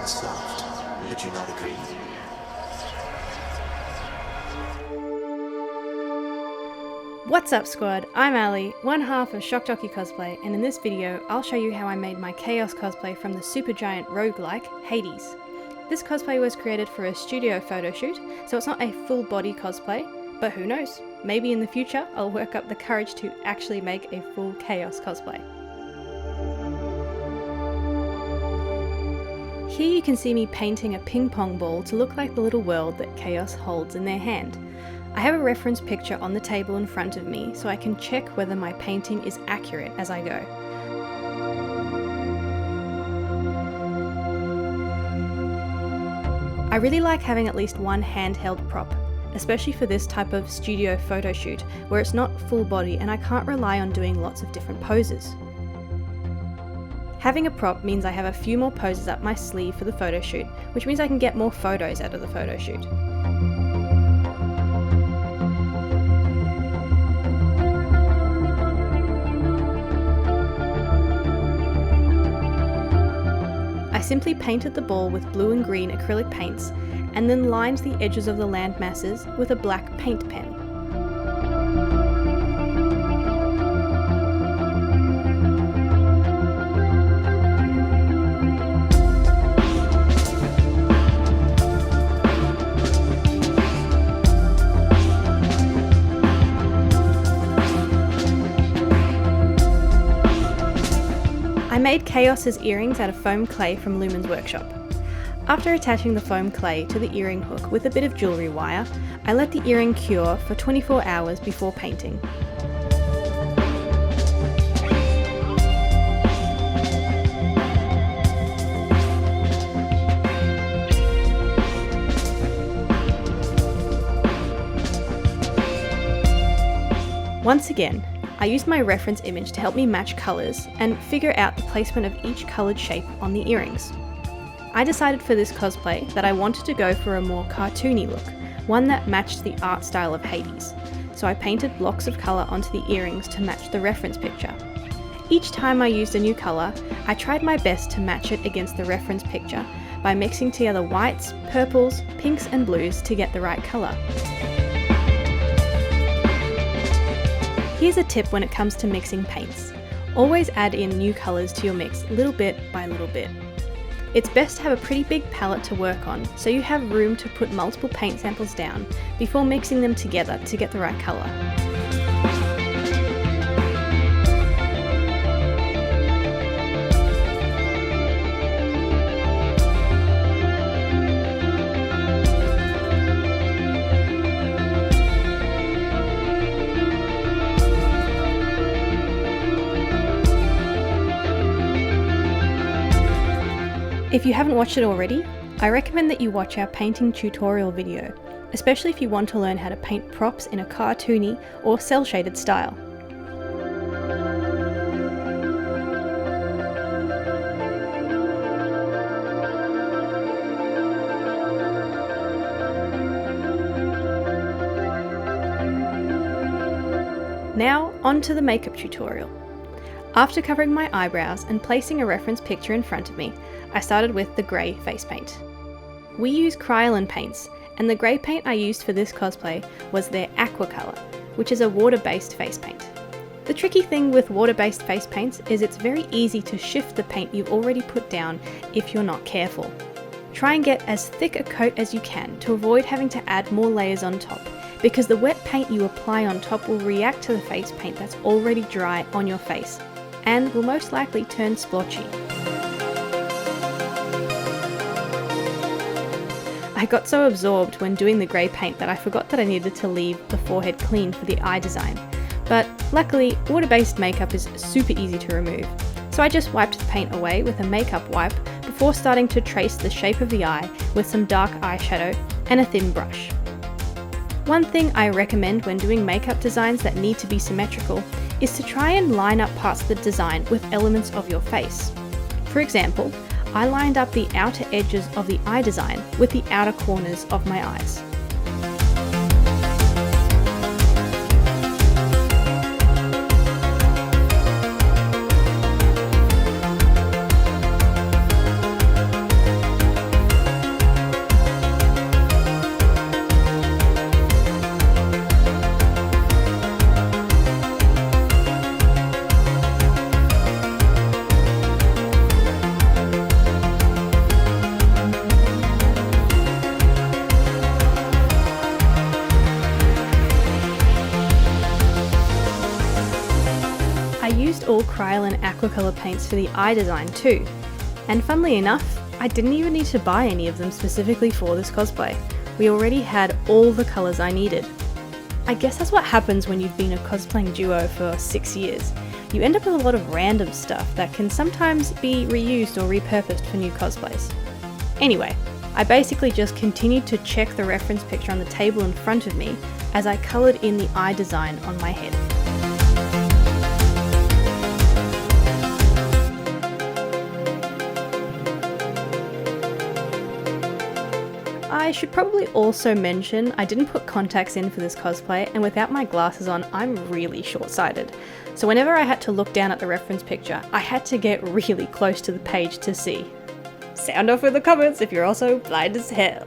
soft. Would you not agree? What's up squad, I'm Ali, one half of Shock Jockey Cosplay, and in this video I'll show you how I made my Chaos cosplay from the supergiant roguelike Hades. This cosplay was created for a studio photo shoot, so it's not a full body cosplay, but who knows, maybe in the future I'll work up the courage to actually make a full Chaos cosplay. Here you can see me painting a ping pong ball to look like the little world that Chaos holds in their hand. I have a reference picture on the table in front of me so I can check whether my painting is accurate as I go. I really like having at least one handheld prop, especially for this type of studio photo shoot where it's not full body and I can't rely on doing lots of different poses. Having a prop means I have a few more poses up my sleeve for the photo shoot, which means I can get more photos out of the photo shoot. I simply painted the ball with blue and green acrylic paints and then lined the edges of the land masses with a black paint pen. I made Chaos's earrings out of foam clay from Lumen's workshop. After attaching the foam clay to the earring hook with a bit of jewellery wire, I let the earring cure for 24 hours before painting. Once again, I used my reference image to help me match colours and figure out the placement of each coloured shape on the earrings. I decided for this cosplay that I wanted to go for a more cartoony look, one that matched the art style of Hades, so I painted blocks of colour onto the earrings to match the reference picture. Each time I used a new colour, I tried my best to match it against the reference picture by mixing together whites, purples, pinks and blues to get the right colour. Here's a tip when it comes to mixing paints. Always add in new colours to your mix little bit by little bit. It's best to have a pretty big palette to work on so you have room to put multiple paint samples down before mixing them together to get the right colour. If you haven't watched it already, I recommend that you watch our painting tutorial video, especially if you want to learn how to paint props in a cartoony or cel-shaded style. Now, on to the makeup tutorial. After covering my eyebrows and placing a reference picture in front of me, I started with the grey face paint. We use Kryolan paints, and the grey paint I used for this cosplay was their aqua colour, which is a water-based face paint. The tricky thing with water-based face paints is it's very easy to shift the paint you've already put down if you're not careful. Try and get as thick a coat as you can to avoid having to add more layers on top, because the wet paint you apply on top will react to the face paint that's already dry on your face, and will most likely turn splotchy. I got so absorbed when doing the grey paint that I forgot that I needed to leave the forehead clean for the eye design, but luckily water-based makeup is super easy to remove, so I just wiped the paint away with a makeup wipe before starting to trace the shape of the eye with some dark eyeshadow and a thin brush. One thing I recommend when doing makeup designs that need to be symmetrical is to try and line up parts of the design with elements of your face. For example, I lined up the outer edges of the eye design with the outer corners of my eyes. Kryolan aquacolor paints for the eye design too. And funnily enough, I didn't even need to buy any of them specifically for this cosplay. We already had all the colours I needed. I guess that's what happens when you've been a cosplaying duo for 6 years. You end up with a lot of random stuff that can sometimes be reused or repurposed for new cosplays. Anyway, I basically just continued to check the reference picture on the table in front of me as I coloured in the eye design on my head. I should probably also mention I didn't put contacts in for this cosplay, and without my glasses on, I'm really short-sighted. So whenever I had to look down at the reference picture, I had to get really close to the page to see. Sound off in the comments if you're also blind as hell.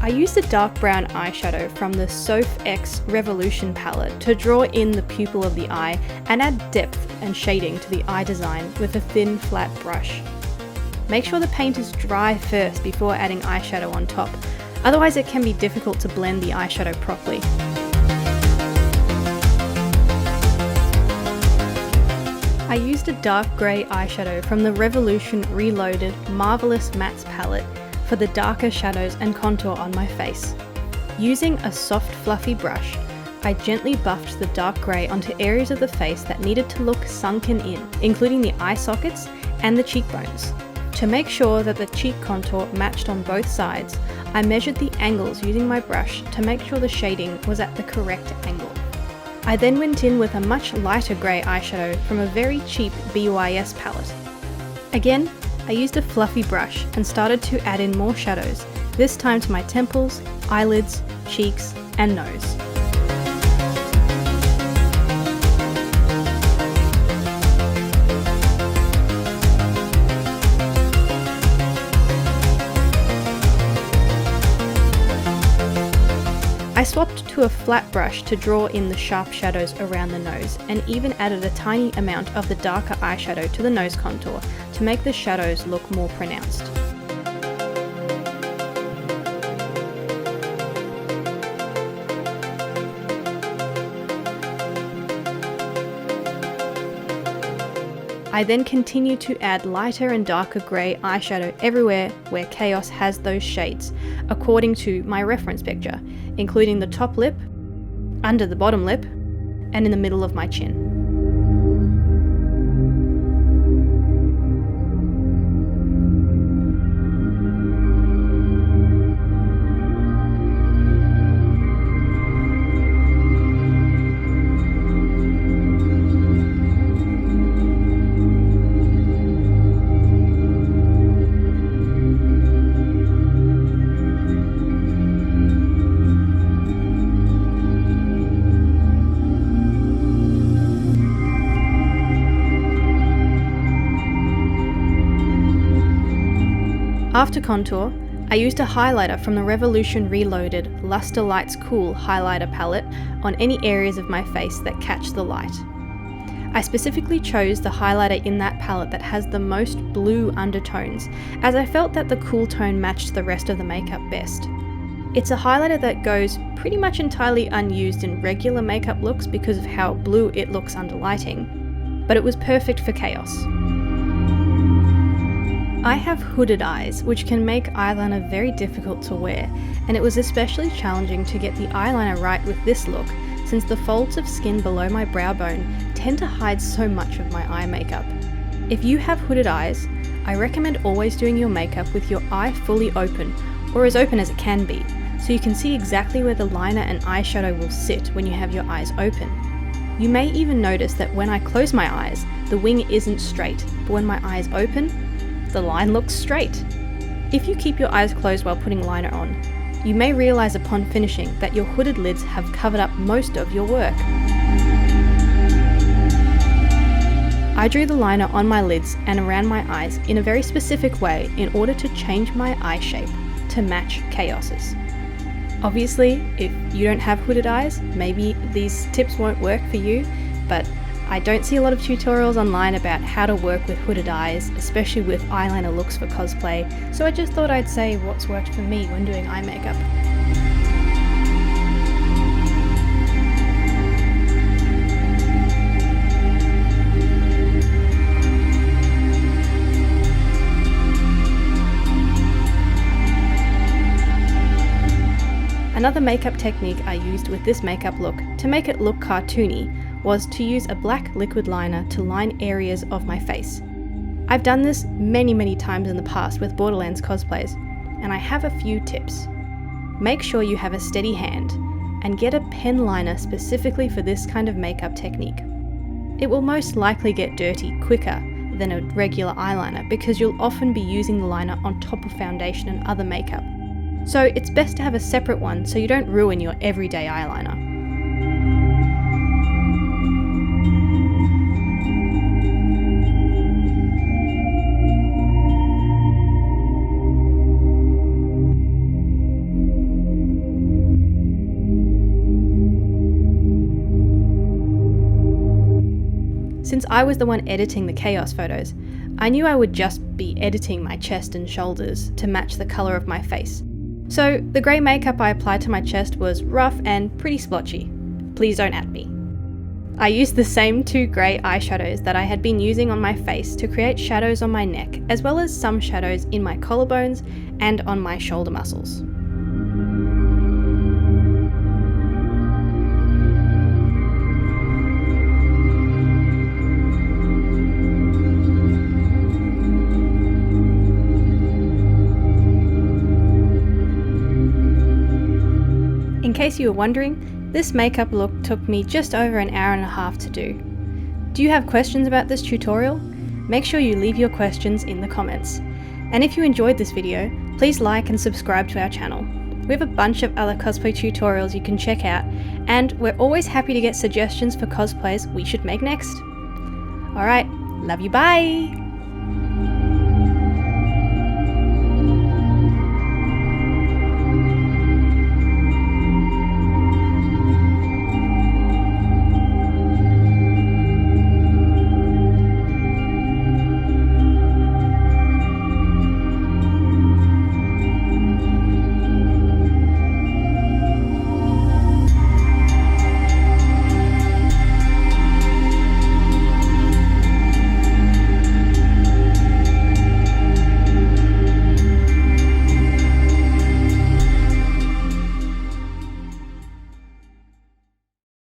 I used a dark brown eyeshadow from the Soph X Revolution palette to draw in the pupil of the eye and add depth and shading to the eye design with a thin, flat brush. Make sure the paint is dry first before adding eyeshadow on top, otherwise it can be difficult to blend the eyeshadow properly. I used a dark grey eyeshadow from the Revolution Reloaded Marvelous Mattes palette for the darker shadows and contour on my face. Using a soft fluffy brush, I gently buffed the dark grey onto areas of the face that needed to look sunken in, including the eye sockets and the cheekbones. To make sure that the cheek contour matched on both sides, I measured the angles using my brush to make sure the shading was at the correct angle. I then went in with a much lighter grey eyeshadow from a very cheap BYS palette. Again, I used a fluffy brush and started to add in more shadows, this time to my temples, eyelids, cheeks, and nose. I swapped to a flat brush to draw in the sharp shadows around the nose, and even added a tiny amount of the darker eyeshadow to the nose contour to make the shadows look more pronounced. I then continue to add lighter and darker grey eyeshadow everywhere where Chaos has those shades, according to my reference picture, including the top lip, under the bottom lip, and in the middle of my chin. After contour, I used a highlighter from the Revolution Reloaded Luster Lights Cool highlighter palette on any areas of my face that catch the light. I specifically chose the highlighter in that palette that has the most blue undertones, as I felt that the cool tone matched the rest of the makeup best. It's a highlighter that goes pretty much entirely unused in regular makeup looks because of how blue it looks under lighting, but it was perfect for Chaos. I have hooded eyes, which can make eyeliner very difficult to wear, and it was especially challenging to get the eyeliner right with this look, since the folds of skin below my brow bone tend to hide so much of my eye makeup. If you have hooded eyes, I recommend always doing your makeup with your eye fully open, or as open as it can be, so you can see exactly where the liner and eyeshadow will sit when you have your eyes open. You may even notice that when I close my eyes, the wing isn't straight, but when my eyes open, the line looks straight. If you keep your eyes closed while putting liner on, you may realise upon finishing that your hooded lids have covered up most of your work. I drew the liner on my lids and around my eyes in a very specific way in order to change my eye shape to match Chaos's. Obviously, if you don't have hooded eyes, maybe these tips won't work for you, but I don't see a lot of tutorials online about how to work with hooded eyes, especially with eyeliner looks for cosplay, so I just thought I'd say what's worked for me when doing eye makeup. Another makeup technique I used with this makeup look to make it look cartoony was to use a black liquid liner to line areas of my face. I've done this many times in the past with Borderlands cosplays, and I have a few tips. Make sure you have a steady hand, and get a pen liner specifically for this kind of makeup technique. It will most likely get dirty quicker than a regular eyeliner because you'll often be using the liner on top of foundation and other makeup. So it's best to have a separate one so you don't ruin your everyday eyeliner. Since I was the one editing the Chaos photos, I knew I would just be editing my chest and shoulders to match the colour of my face. So the grey makeup I applied to my chest was rough and pretty splotchy. Please don't at me. I used the same 2 grey eyeshadows that I had been using on my face to create shadows on my neck, as well as some shadows in my collarbones and on my shoulder muscles. In case you were wondering, this makeup look took me just over an hour and a half to do. Do you have questions about this tutorial? Make sure you leave your questions in the comments. And if you enjoyed this video, please like and subscribe to our channel. We have a bunch of other cosplay tutorials you can check out, and we're always happy to get suggestions for cosplays we should make next. Alright, love you, bye!